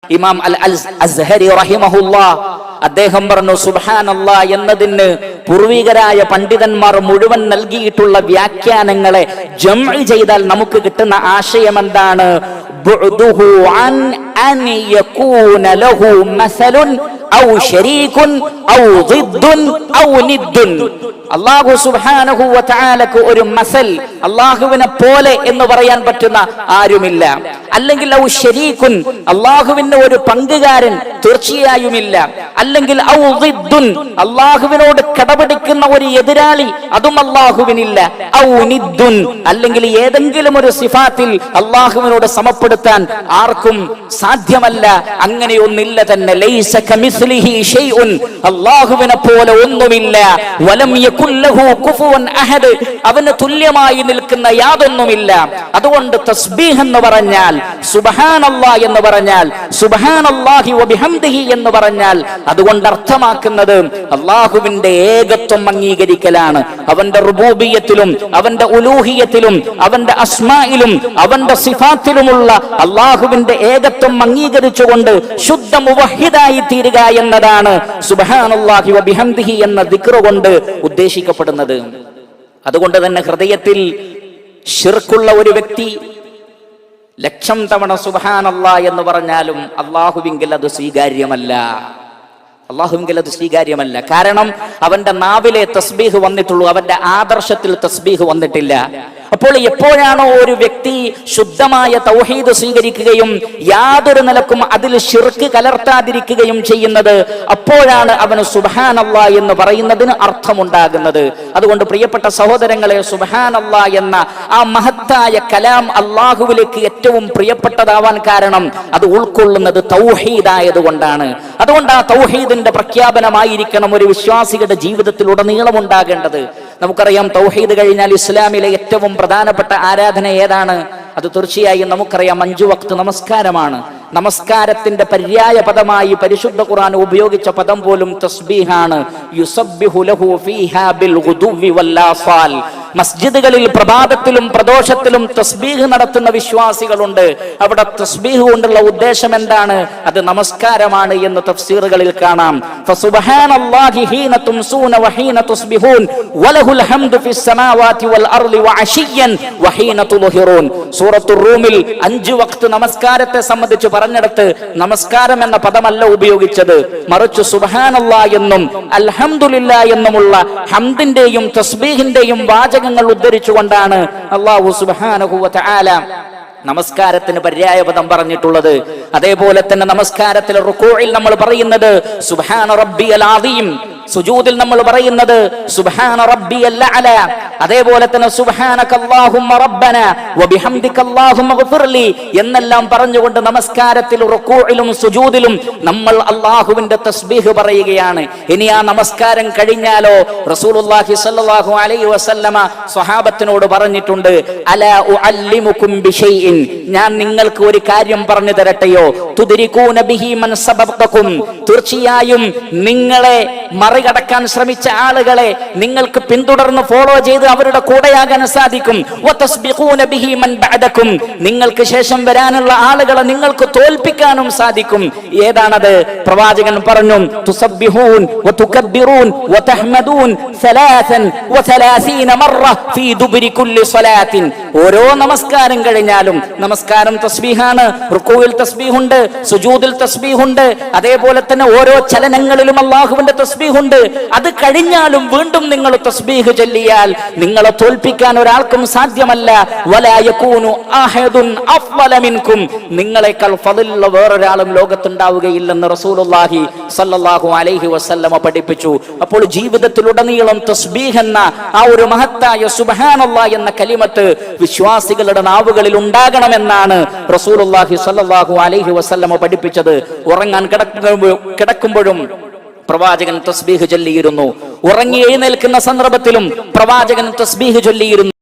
ഇമാം അൽ അസ്ഹരി റഹിമഹുല്ലാഹ് അദ്ദേഹം പറഞ്ഞു, സുബ്ഹാനല്ലാഹ് എന്നതിന് പൂർവികരായ പണ്ഡിതന്മാർ മുഴുവൻ നൽകിയിട്ടുള്ള വ്യാഖ്യാനങ്ങളെ ജംഇ ചെയ്താൽ നമുക്ക് കിട്ടുന്ന ആശയം എന്താണ്? ബുഅദുഹു അൻ യകൂന ലഹു മസലുൻ ഔ ശരീകുൻ ഔ ദിദ്ദുൻ ഔ നിദ്ദുൻ. അല്ലാഹു സുബ്ഹാനഹു വ തആലക്ക് ഒരു മസൽ, അല്ലാഹുവിനെ പോലെ എന്ന് പറയാൻ പറ്റുന്ന ആരുമില്ല. അല്ലെങ്കിൽ ഔ ശരീകുൻ, അല്ലാഹുവിന് ഒരു പങ്കുകാരൻ തീർച്ചയായുമില്ല. അല്ലെങ്കിൽ ഔ ദിദ്ദുൻ, അല്ലാഹുവിനോട് കടപിടിക്കുന്ന ഒരു എതിരാളി, അതും അല്ലാഹുവിനില്ല. ഔ നിദ്ദുൻ, അല്ലെങ്കിൽ ഏതെങ്കിലും ഒരു സിഫാത്തിൽ അല്ലാഹുവിനോട് സമപ്പെടുത്താൻ ആർക്കും സാധ്യമല്ല. അങ്ങനെയൊന്നില്ല തന്നെ. ലൈസ കമിസ്ലിഹി ഷൈഉൻ, അല്ലാഹുവിനെ പോലെ ഒന്നുമില്ല. വലം യകുൽ ലഹു കുഫുവൻ അഹദ്, അവന് തുല്യമായി നിൽക്കുന്ന യാതൊന്നുമില്ല. അതുകൊണ്ട് തസ്ബീഹ് എന്ന് പറഞ്ഞാൽ, സുബ്ഹാനല്ലാഹ് എന്ന് പറഞ്ഞാൽ, സുബ്ഹാനല്ലാഹി വബിഹംദിഹി എന്ന് പറഞ്ഞാൽ അതുകൊണ്ട് അർത്ഥമാക്കുന്നത് അല്ലാഹുവിന്റെ ഏകത്വം അംഗീകരിക്കലാണ്. അവന്റെ റുബൂബിയത്തിലും അവന്റെ ഉലൂഹിയത്തിലും അവന്റെ അസ്മായിലും അവന്റെ സിഫാത്തിലുമുള്ള അല്ലാഹുവിന്റെ ഏകത്വം അംഗീകരിച്ചുകൊണ്ട് ശുദ്ധ മുവഹിദായി തീരുക എന്നതാണ് സുബ്ഹാനല്ലാഹി വബിഹംദിഹി എന്ന ദിക്ർ കൊണ്ട് ഉദ്ദേശിക്കപ്പെടുന്നത്. അതുകൊണ്ട് തന്നെ ഹൃദയത്തിൽ ശിർക്കുള്ള ഒരു വ്യക്തി 1,00,000 തവണ സുബ്ഹാനല്ലാഹ് എന്ന് പറഞ്ഞാലും അല്ലാഹുവിങ്കിൽ അത് സ്വീകാര്യമല്ല. കാരണം അവന്റെ നാവിലെ തസ്ബീഹ് വന്നിട്ടുള്ളൂ, അവന്റെ ആദർശത്തിൽ തസ്ബീഹ് വന്നിട്ടില്ല. അപ്പോൾ എപ്പോഴാണോ ഒരു വ്യക്തി ശുദ്ധമായ തൗഹീദ് സ്വീകരിക്കുകയും യാതൊരു നിലക്കും അതിൽ ശിർക്ക് കലർത്താതിരിക്കുകയും ചെയ്യുന്നത്, അപ്പോഴാണ് അവന് സുബ്ഹാനല്ലാഹ് എന്ന് പറയുന്നതിന് അർത്ഥമുണ്ടാകുന്നത്. അതുകൊണ്ട് പ്രിയപ്പെട്ട സഹോദരങ്ങളെ, സുബ്ഹാനല്ലാഹ് എന്ന ആ മഹത്തായ കലാം അല്ലാഹുവിലേക്ക് ഏറ്റവും പ്രിയപ്പെട്ടതാവാൻ കാരണം അത് ഉൾക്കൊള്ളുന്നത് തൗഹീദായതുകൊണ്ടാണ്. അതുകൊണ്ട് ആ തൗഹീദിന്റെ പ്രഖ്യാപനമായിരിക്കണം ഒരു വിശ്വാസിയുടെ ജീവിതത്തിൽ ഉടനീളം ഉണ്ടാകേണ്ടത്. നമുക്കറിയാം, തൗഹീദ് കഴിഞ്ഞാൽ ഇസ്ലാമിലെ ഏറ്റവും പ്രധാനപ്പെട്ട ആരാധന ഏതാണ്? അത് തീർച്ചയായും നമുക്കറിയാം 5 വക്ത് നമസ്കാരമാണ്. നമസ്കാരത്തിന്റെ പര്യായ പദമായി പരിശുദ്ധ ഖുർആൻ ഉപയോഗിച്ച പദം പോലും തസ്ബീഹാണ്. യുസബ്ബിഹു ലഹു ഫീഹാ ബിൽ ഗുദുവി വല്ലാസാൽ. മസ്ജിദുകളിൽ പ്രഭാതത്തിലും പ്രദോഷത്തിലും തസ്ബീഹ് നടത്തുന്ന വിശ്വാസികളുണ്ട്. അവിടെ തസ്ബീഹ് കൊണ്ടുള്ള ഉദ്ദേശം എന്താണ്? അത് നമസ്കാരമാണ് എന്ന് തഫ്സീറുകളിൽ കാണാം. ഫസുബ്ഹാനല്ലാഹി ഹീന തുംസൂന വഹീന തുസ്ബിഹൂൻ വലഹുൽ ഹംദു ഫിസ് സമാവാതി വൽ അർളി വഅശിയ്യൻ വഹീന തുദ്ഹിറൂൻ. സൂറത്തുർ റൂമിൽ 5 വക്ത് നമസ്കാരത്തെ സംബന്ധിച്ച് പറഞ്ഞിടത്ത് നമസ്കാരം എന്ന പദമല്ല ഉപയോഗിച്ചത്, മറിച്ച് സുബ്ഹാനല്ലാഹ് എന്നും അൽഹംദുലില്ലാഹ് എന്നുമുള്ള ഹംദിന്റെയും തസ്ബീഹിന്റെയും വാചകങ്ങൾ ഉദ്ധരിച്ചുകൊണ്ടാണ് അല്ലാഹു സുബ്ഹാനഹു വ തആല നമസ്കാരത്തിന് പര്യായ പദം പറഞ്ഞിട്ടുള്ളത്. അതേപോലെ തന്നെ നമസ്കാരത്തിൽ റുകൂഇൽ നമ്മൾ പറയുന്നത് സുബ്ഹാന റബ്ബിയൽ അദീം, സുജൂദിൽ നമ്മൾ പറയുന്നത് സുബ്ഹാന റബ്ബിയൽ അഅല. അതേപോലെ തന്നെ സുബ്ഹാനകല്ലാഹുമ്മ റബ്ബന വബിഹംദികല്ലാഹുമ്മ ഗ്ഫിർലി എന്നെല്ലാം പറഞ്ഞുകൊണ്ട് നമസ്കാരത്തിൽ റുകൂഇലും സുജൂദിലും നമ്മൾ അല്ലാഹുവിന്റെ തസ്ബീഹ് പറയുകയാണ്. ഇനി ആ നമസ്കാരം കഴിഞ്ഞാലോ റസൂലുള്ളാഹി സ്വല്ലല്ലാഹു അലൈഹി വസല്ലമ സ്വഹാബത്തിനോട് പറഞ്ഞിട്ടുണ്ട്, അലാ ഉഅല്ലിമുകും ബിശൈഇൻ, ഞാൻ നിങ്ങൾക്ക് ഒരു കാര്യം പറഞ്ഞു തരട്ടെയോ? തുദ്രികൂന ബിഹി മൻ സബഖകും, തീർച്ചയായും നിങ്ങളെ മറികടക്കാൻ ശ്രമിച്ച ആളുകളെ നിങ്ങൾക്ക് പിന്തുടർന്ന് ഫോളോ ചെയ്ത് അവരുടെ കൂടെയാകാൻ സാധിക്കും. വതസ്ബിഖൂന ബിഹി മൻ ബഅദകും, നിങ്ങൾക്ക് ശേഷം വരാനുള്ള ആളുകളെ നിങ്ങൾക്ക് തോൽപ്പിക്കാനും സാധിക്കും. ഏതാണത്? പ്രവാചകൻ പറഞ്ഞു, തുസബ്ബിഹൂൻ വതുകബ്ബിറൂൻ വതഹ്മദൂൻ 33 മറ ഫീ ദുബ്രി കുല്ലി സ്വലാത്തിൻ. ഓരോ നമസ്കാരം കഴിഞ്ഞാലും, നമസ്കാരം തസ്ബീഹാണ്, റുകൂഇൽ തസ്ബീഹുണ്ട്, സുജൂദിൽ തസ്ബീഹുണ്ട്, അതേപോലെ തന്നെ ഓരോ ചലനങ്ങളിലും അല്ലാഹുവിന്റെ തസ്ബീഹുണ്ട്. അത് കഴിഞ്ഞാലും വീണ്ടും നിങ്ങൾ തസ്ബീഹ് ചൊല്ലിയാൽ നിങ്ങളെ തോൽപ്പിക്കാൻ ഒരാൾക്കും സാധ്യമല്ല. വലാ യകൂനു അഹദുൻ അഫ്ളല മിൻകും, നിങ്ങളെക്കാൾ ഫളിലുള്ള വേറൊരാളും ലോകത്തുണ്ടാവുകയില്ലെന്ന് റസൂലുള്ളാഹി സ്വല്ലല്ലാഹു അലൈഹി വസല്ലമ പഠിപ്പിച്ചു. അപ്പോൾ ജീവിതത്തിലുടനീളം തസ്ബീഹ് എന്ന ആ ഒരു മഹത്തായ സുബ്ഹാനല്ലാഹ് എന്ന കലിമത്ത് വിശ്വാസികളുടെ നാവുകളിൽ ഉണ്ടാകണമെന്നാണ് റസൂലുള്ളാഹി സ്വല്ലല്ലാഹു അലൈഹി വസല്ലമ പഠിപ്പിച്ചത്. ഉറങ്ങാൻ കിടക്കുമ്പോഴും പ്രവാചകൻ തസ്ബീഹ് ചൊല്ലിയിരുന്നു. ഉറങ്ങി എഴുന്നേൽക്കുന്ന സന്ദർഭത്തിലും പ്രവാചകൻ തസ്ബീഹ് ചൊല്ലിയിരുന്നു.